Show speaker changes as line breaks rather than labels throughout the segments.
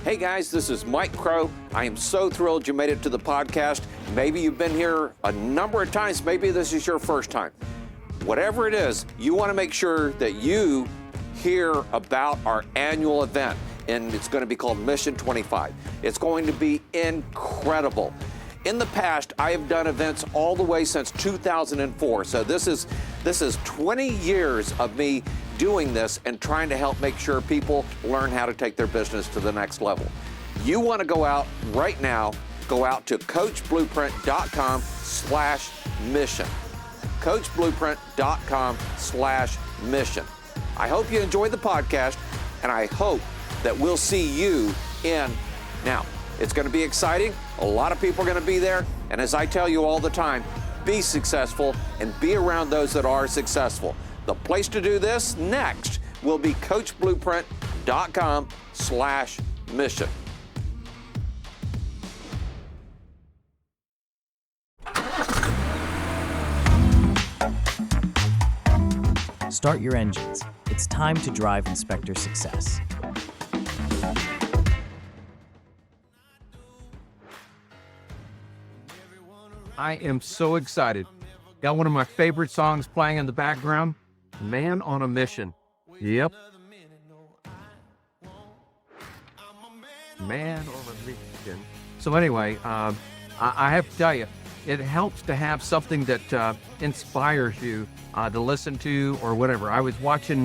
Hey guys, this is Mike Crow. I am so thrilled you made it to the podcast. Maybe you've been here a number of times. Maybe this is your first time. Whatever it is, you want to make sure that you hear about our annual event, and it's going to be called Mission 25. It's going to be incredible. In the past, I have done events all the way since 2004. So this is 20 years of me doing this and trying to help make sure people learn how to take their business to the next level. You want to go out right now, go out to coachblueprint.com/mission. coachblueprint.com/mission. I hope you enjoyed the podcast, and I hope that we'll see you in. Now, it's going to be exciting. A lot of people are going to be there. And as I tell you all the time, be successful and be around those that are successful. The place to do this next will be coachblueprint.com/mission.
Start your engines. It's time to drive Inspector success.
I am so excited. Got one of my favorite songs playing in the background, Man on a Mission. Yep. Man on a Mission. So anyway, I have to tell you, it helps to have something that inspires you to listen to or whatever. I was watching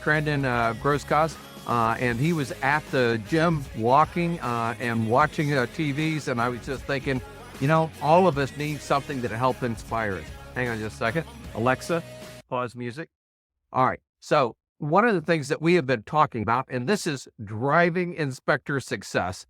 Brandon Groskos, and he was at the gym walking and watching TVs, and I was just thinking, you know, all of us need something that helps inspire us. Hang on just a second. Alexa, pause music. All right. So one of the things that we have been talking about, and this is driving inspector success,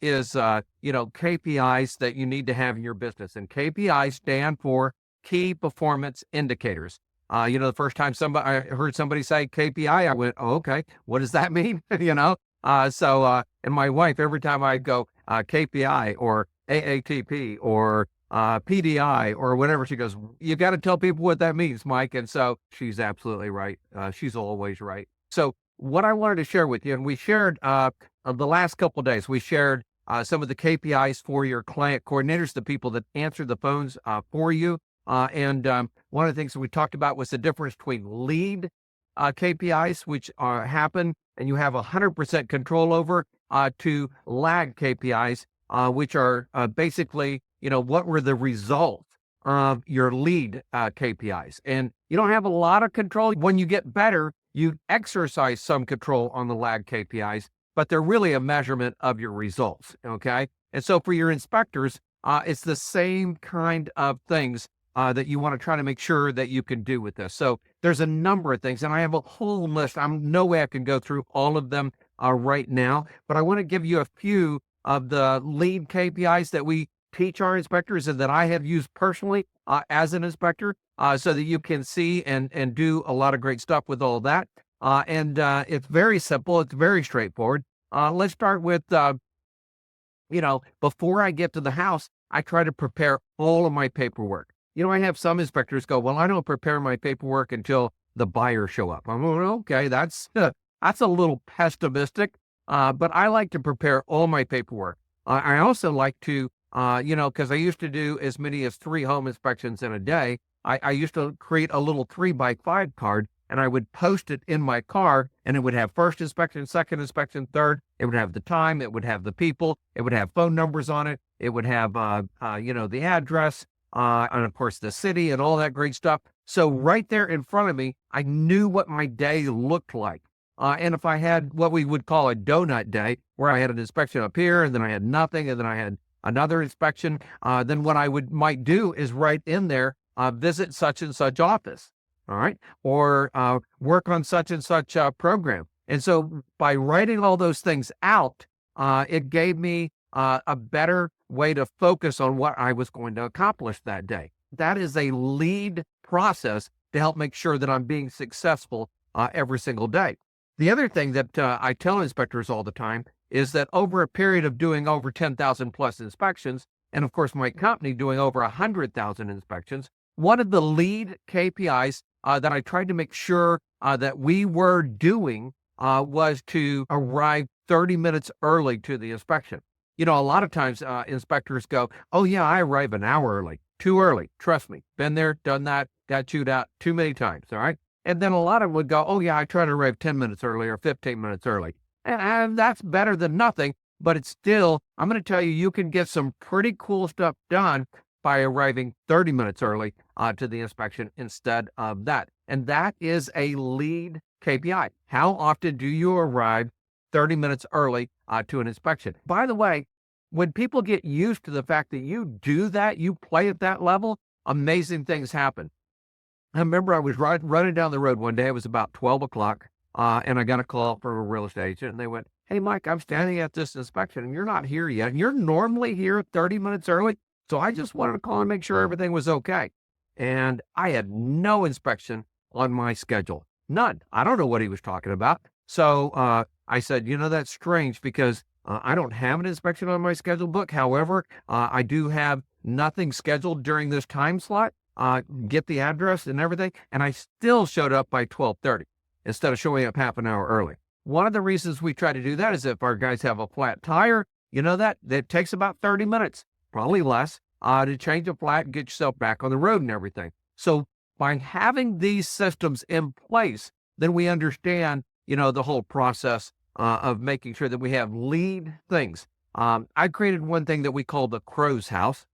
is KPIs that you need to have in your business. And KPIs stand for key performance indicators. The first time I heard somebody say KPI, I went, oh, okay, what does that mean? And my wife, every time I go KPI or AATP or PDI or whatever, she goes, you got to tell people what that means, Mike. And so she's absolutely right. She's always right. So what I wanted to share with you, and we shared the last couple of days, we shared some of the KPIs for your client coordinators, the people that answer the phones for you. And one of the things that we talked about was the difference between lead KPIs, which happen and you have 100% control over, to lag KPIs, which are basically, what were the results of your lead KPIs. And you don't have a lot of control. When you get better, you exercise some control on the lag KPIs, but they're really a measurement of your results, okay? And so for your inspectors, it's the same kind of things that you want to try to make sure that you can do with this. So there's a number of things, and I have a whole list. I'm no way I can go through all of them right now, but I want to give you a few of the lead KPIs that we teach our inspectors and that I have used personally as an inspector, so that you can see and do a lot of great stuff with all of that. And it's very simple. It's very straightforward. Let's start with, before I get to the house, I try to prepare all of my paperwork. I have some inspectors go, well, I don't prepare my paperwork until the buyers show up. I'm going, okay, that's a little pessimistic, but I like to prepare all my paperwork. I also like to, because I used to do as many as 3 home inspections in a day. I used to create a little 3x5 card, and I would post it in my car, and it would have first inspection, second inspection, third. It would have the time. It would have the people. It would have phone numbers on it. It would have, the address, and of course the city and all that great stuff. So right there in front of me, I knew what my day looked like. And if I had what we would call a donut day, where I had an inspection up here, and then I had nothing, and then I had another inspection, then what I might do is write in there, visit such and such office, all right, or work on such and such program. And so by writing all those things out, it gave me a better way to focus on what I was going to accomplish that day. That is a lead process to help make sure that I'm being successful every single day. The other thing that I tell inspectors all the time is that over a period of doing over 10,000 plus inspections, and of course my company doing over 100,000 inspections, one of the lead KPIs that I tried to make sure that we were doing was to arrive 30 minutes early to the inspection. You know, a lot of times inspectors go, oh yeah, I arrive an hour early, too early. Trust me, been there, done that, got chewed out too many times, all right? And then a lot of them would go, oh yeah, I try to arrive 10 minutes early or 15 minutes early. And that's better than nothing, but it's still, I'm going to tell you, you can get some pretty cool stuff done by arriving 30 minutes early to the inspection instead of that. And that is a lead KPI. How often do you arrive 30 minutes early to an inspection? By the way, when people get used to the fact that you do that, you play at that level, amazing things happen. I remember I was running down the road one day. It was about 12 o'clock, and I got a call from a real estate agent, and they went, hey, Mike, I'm standing at this inspection, and you're not here yet. And you're normally here 30 minutes early, so I just wanted to call and make sure everything was okay. And I had no inspection on my schedule. None. I don't know what he was talking about. So I said, you know, that's strange because I don't have an inspection on my schedule book. However, I do have nothing scheduled during this time slot. Get the address and everything. And I still showed up by 12:30 instead of showing up half an hour early. One of the reasons we try to do that is if our guys have a flat tire, you know that takes about 30 minutes, probably less, to change a flat and get yourself back on the road and everything. So by having these systems in place, then we understand, you know, the whole process of making sure that we have lead things. I created one thing that we call the crow's house.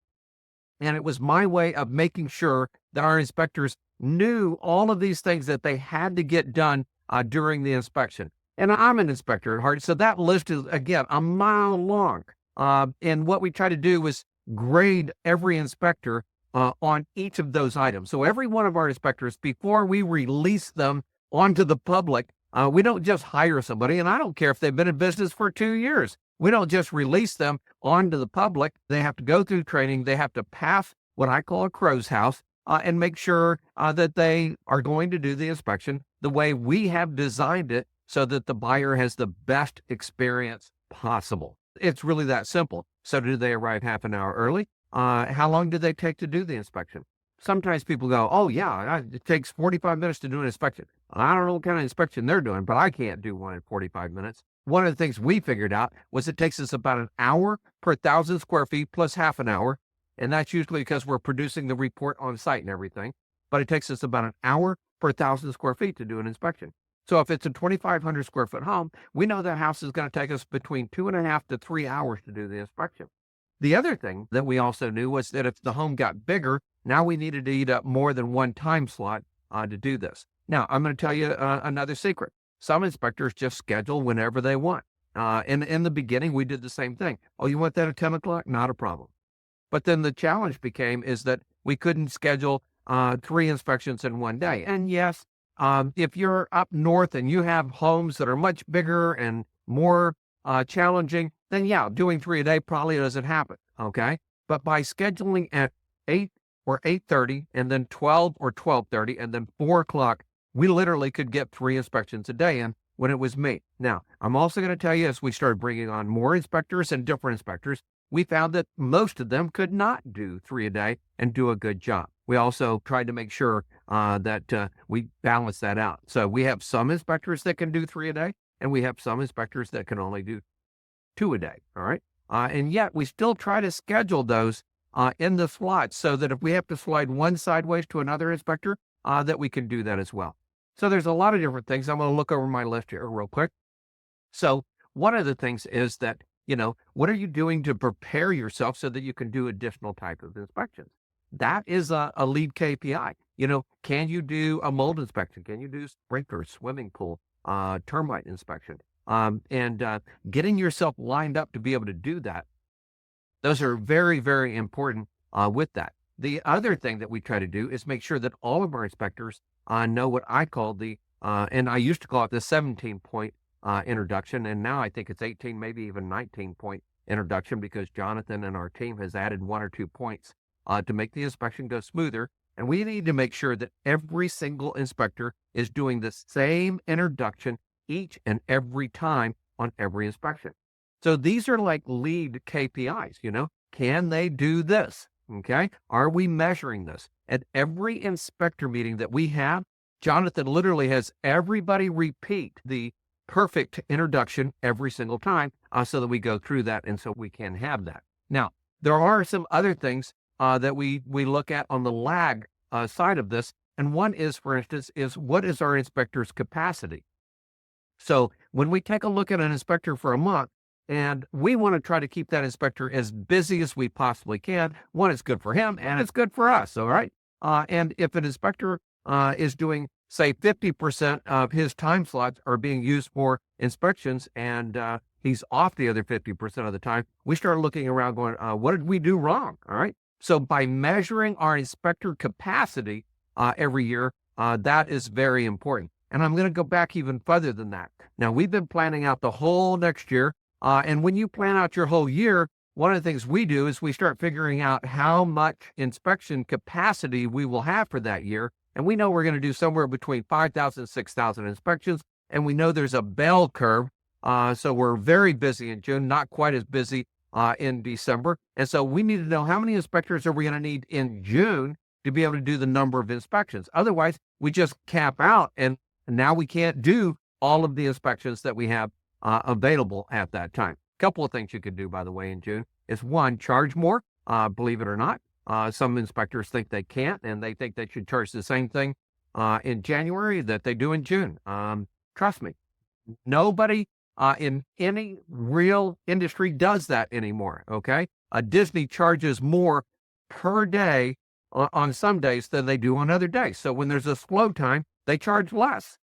And it was my way of making sure that our inspectors knew all of these things that they had to get done during the inspection. And I'm an inspector at heart, so that list is, again, a mile long. And what we try to do is grade every inspector on each of those items. So every one of our inspectors, before we release them onto the public, we don't just hire somebody, and I don't care if they've been in business for 2 years. We don't just release them onto the public. They have to go through training. They have to pass what I call a crow's house and make sure that they are going to do the inspection the way we have designed it so that the buyer has the best experience possible. It's really that simple. So do they arrive half an hour early? How long do they take to do the inspection? Sometimes people go, oh yeah, it takes 45 minutes to do an inspection. I don't know what kind of inspection they're doing, but I can't do one in 45 minutes. One of the things we figured out was it takes us about an hour per 1,000 square feet plus half an hour. And that's usually because we're producing the report on site and everything. But it takes us about an hour per 1,000 square feet to do an inspection. So if it's a 2,500 square foot home, we know that house is going to take us between 2.5 to 3 hours to do the inspection. The other thing that we also knew was that if the home got bigger, now we needed to eat up more than one time slot to do this. Now, I'm going to tell you another secret. Some inspectors just schedule whenever they want. In the beginning, we did the same thing. Oh, you want that at 10 o'clock? Not a problem. But then the challenge became is that we couldn't schedule 3 inspections in one day. And yes, if you're up north and you have homes that are much bigger and more challenging, then yeah, doing 3 a day probably doesn't happen, okay? But by scheduling at 8 or 8:30 and then 12 or 12:30 and then 4 o'clock, we literally could get 3 inspections a day in when it was me. Now, I'm also going to tell you, as we started bringing on more inspectors and different inspectors, we found that most of them could not do 3 a day and do a good job. We also tried to make sure that we balance that out. So we have some inspectors that can do 3 a day, and we have some inspectors that can only do 2 a day, all right? And yet we still try to schedule those in the slots so that if we have to slide one sideways to another inspector, that we can do that as well. So there's a lot of different things. I'm going to look over my list here real quick. So one of the things is that, you know, what are you doing to prepare yourself so that you can do additional type of inspections? That is a lead KPI. You know, can you do a mold inspection? Can you do sprinkler, swimming pool, termite inspection? And getting yourself lined up to be able to do that. Those are very, very important with that. The other thing that we try to do is make sure that all of our inspectors know what I call and I used to call it the 17-point introduction, and now I think it's 18, maybe even 19-point introduction because Jonathan and our team has added 1 or 2 points to make the inspection go smoother. And we need to make sure that every single inspector is doing the same introduction each and every time on every inspection. So these are like lead KPIs, you know, can they do this? Okay. Are we measuring this? At every inspector meeting that we have, Jonathan literally has everybody repeat the perfect introduction every single time so that we go through that and so we can have that. Now, there are some other things that we look at on the lag side of this. And one is, for instance, is what is our inspector's capacity? So when we take a look at an inspector for a month, and we want to try to keep that inspector as busy as we possibly can. One, it's good for him and it's good for us. All right. And if an inspector is doing, say, 50% of his time slots are being used for inspections and he's off the other 50% of the time, we start looking around going, what did we do wrong? All right. So by measuring our inspector capacity every year, that is very important. And I'm going to go back even further than that. Now, we've been planning out the whole next year. And when you plan out your whole year, one of the things we do is we start figuring out how much inspection capacity we will have for that year. And we know we're going to do somewhere between 5,000 and 6,000 inspections. And we know there's a bell curve. So we're very busy in June, not quite as busy in December. And so we need to know how many inspectors are we going to need in June to be able to do the number of inspections. Otherwise, we just cap out and now we can't do all of the inspections that we have available at that time. A couple of things you could do, by the way, in June is one, charge more, believe it or not. Some inspectors think they can't, and they think they should charge the same thing in January that they do in June. Trust me, nobody in any real industry does that anymore, okay? Disney charges more per day on some days than they do on other days. So when there's a slow time, they charge less.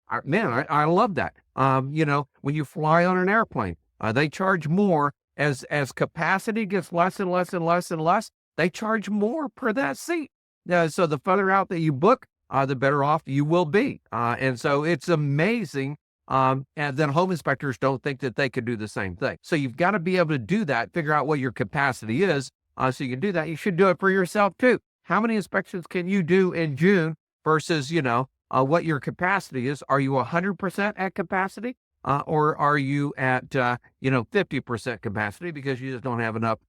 I love that. When you fly on an airplane, they charge more as capacity gets less and less and less and less. They charge more per that seat. So the further out that you book, the better off you will be. And so it's amazing. And then home inspectors don't think that they could do the same thing. So you've got to be able to do that, figure out what your capacity is. So you can do that. You should do it for yourself too. How many inspections can you do in June versus, what your capacity is? Are you 100% at capacity? Or are you at, 50% capacity because you just don't have enough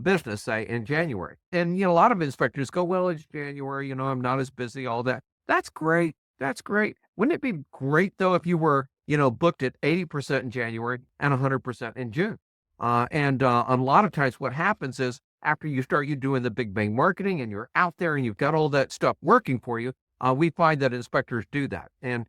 business, say, in January? And, a lot of inspectors go, well, it's January, I'm not as busy, all that. That's great. That's great. Wouldn't it be great, though, if you were, booked at 80% in January and 100% in June? And a lot of times what happens is after you start doing the big bang marketing and you're out there and you've got all that stuff working for you, we find that inspectors do that. And,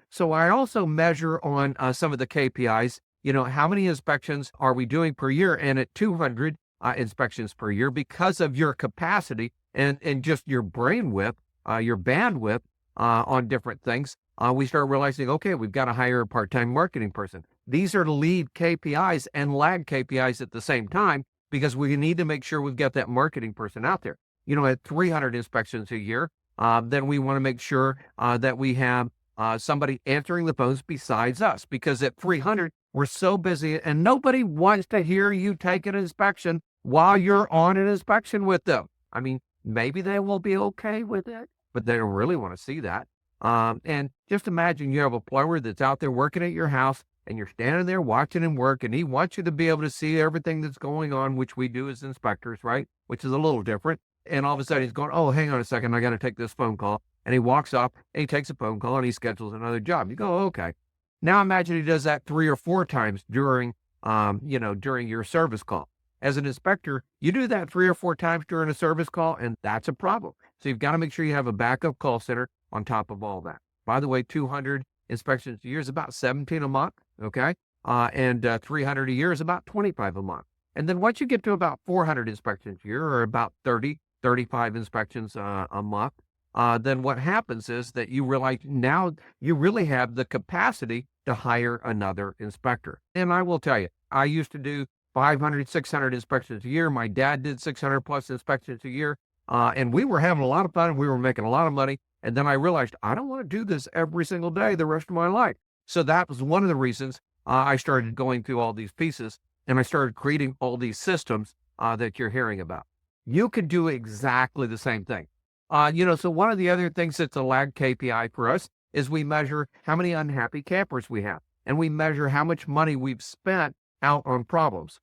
so I also measure on some of the KPIs, how many inspections are we doing per year? And at 200 inspections per year, because of your capacity and just your brainwidth, your bandwidth on different things, we start realizing, okay, we've got to hire a part-time marketing person. These are lead KPIs and lag KPIs at the same time, because we need to make sure we've got that marketing person out there. At 300 inspections a year, then we want to make sure that we have somebody answering the phones besides us, because at 300, we're so busy and nobody wants to hear you take an inspection while you're on an inspection with them. I mean, maybe they will be okay with it, but they don't really want to see that. And just imagine you have a plumber that's out there working at your house and you're standing there watching him work and he wants you to be able to see everything that's going on, which we do as inspectors, right? Which is a little different. And all of a sudden he's going, oh, hang on a second, I got to take this phone call. And he walks up and he takes a phone call and he schedules another job. You go, okay. Now imagine he does that 3 or 4 times during your service call. As an inspector, you do that 3 or 4 times during a service call, and that's a problem. So you've got to make sure you have a backup call center on top of all that. By the way, 200 inspections a year is about 17 a month, okay? And 300 a year is about 25 a month. And then once you get to about 400 inspections a year, or about 35 inspections a month, then what happens is that you realize now you really have the capacity to hire another inspector. And I will tell you, I used to do 500, 600 inspections a year. My dad did 600 plus inspections a year. And we were having a lot of fun and we were making a lot of money. And then I realized I don't want to do this every single day the rest of my life. So that was one of the reasons I started going through all these pieces and I started creating all these systems that you're hearing about. You could do exactly the same thing. So one of the other things that's a lag KPI for us is we measure how many unhappy campers we have, and we measure how much money we've spent out on problems.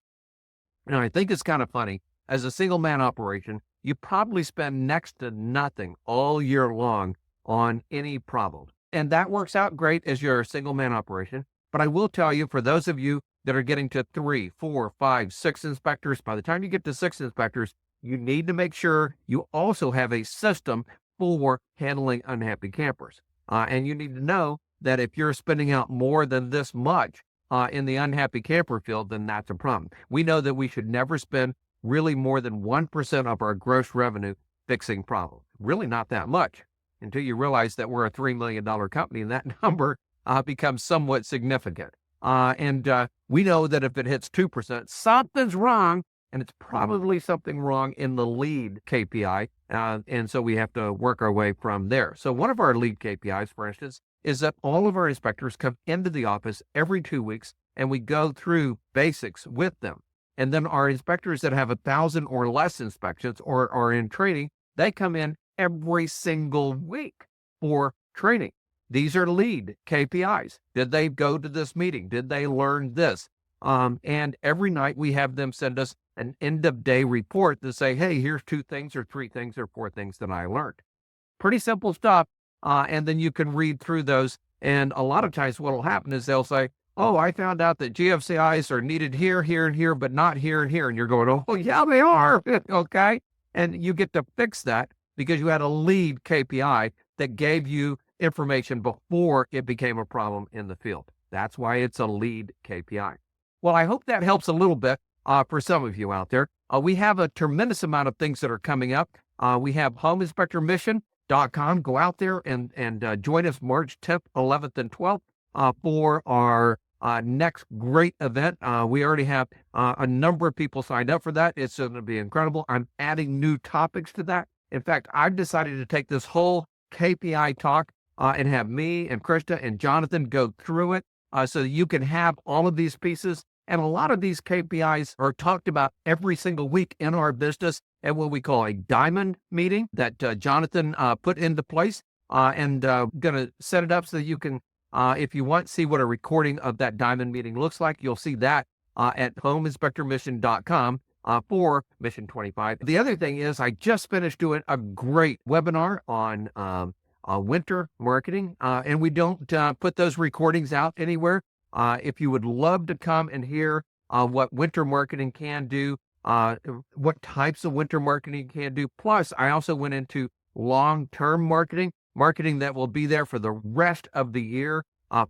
Now, I think it's kind of funny. As a single man operation, you probably spend next to nothing all year long on any problem. And that works out great as you're a single man operation. But I will tell you, for those of you that are getting to 3, 4, 5, 6 inspectors, by the time you get to 6 inspectors, you need to make sure you also have a system for handling unhappy campers. And you need to know that if you're spending out more than this much in the unhappy camper field, then that's a problem. We know that we should never spend really more than 1% of our gross revenue fixing problems. Really not that much until you realize that we're a $3 million company, and that number becomes somewhat significant. And we know that if it hits 2%, something's wrong, and it's probably something wrong in the lead KPI. And so we have to work our way from there. So one of our lead KPIs, for instance, is that all of our inspectors come into the office every 2 weeks, and we go through basics with them. And then our inspectors that have 1,000 or less inspections or are in training, they come in every single week for training. These are lead KPIs. Did they go to this meeting? Did they learn this? And every night we have them send us an end of day report to say, hey, here's 2 things or 3 things or 4 things that I learned. Pretty simple stuff. And then you can read through those. And a lot of times what will happen is they'll say, oh, I found out that GFCIs are needed here, here, and here, but not here and here. And you're going, oh, yeah, they are. Okay. And you get to fix that because you had a lead KPI that gave you information before it became a problem in the field. That's why it's a lead KPI. Well, I hope that helps a little bit for some of you out there. We have a tremendous amount of things that are coming up. We have homeinspectormission.com. Go out there and join us March 10th, 11th, and 12th for our next great event. We already have a number of people signed up for that. It's going to be incredible. I'm adding new topics to that. In fact, I've decided to take this whole KPI talk and have me and Krista and Jonathan go through it so that you can have all of these pieces. And a lot of these KPIs are talked about every single week in our business at what we call a diamond meeting that Jonathan put into place and going to set it up so that you can, if you want, see what a recording of that diamond meeting looks like. You'll see that at homeinspectormission.com for Mission 25. The other thing is I just finished doing a great webinar on winter marketing, and we don't put those recordings out anywhere. If you would love to come and hear what winter marketing can do, what types of winter marketing can do. Plus, I also went into long-term marketing that will be there for the rest of the year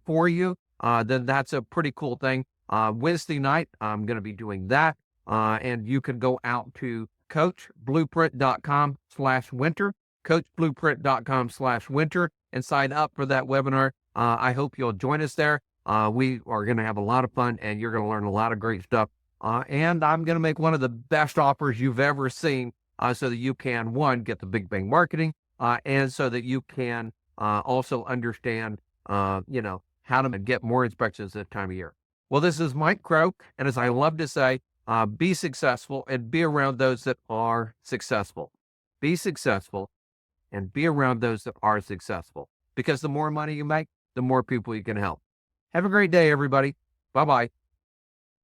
for you. Then that's a pretty cool thing. Wednesday night, I'm going to be doing that. And you can go out to coachblueprint.com/winter, coachblueprint.com/winter, and sign up for that webinar. I hope you'll join us there. We are going to have a lot of fun, and you're going to learn a lot of great stuff. And I'm going to make one of the best offers you've ever seen so that you can, one, get the Big Bang marketing, and so that you can also understand, how to get more inspections at time of year. Well, this is Mike Crow, and as I love to say, be successful and be around those that are successful. Be successful and be around those that are successful, because the more money you make, the more people you can help. Have a great day, everybody. Bye-bye.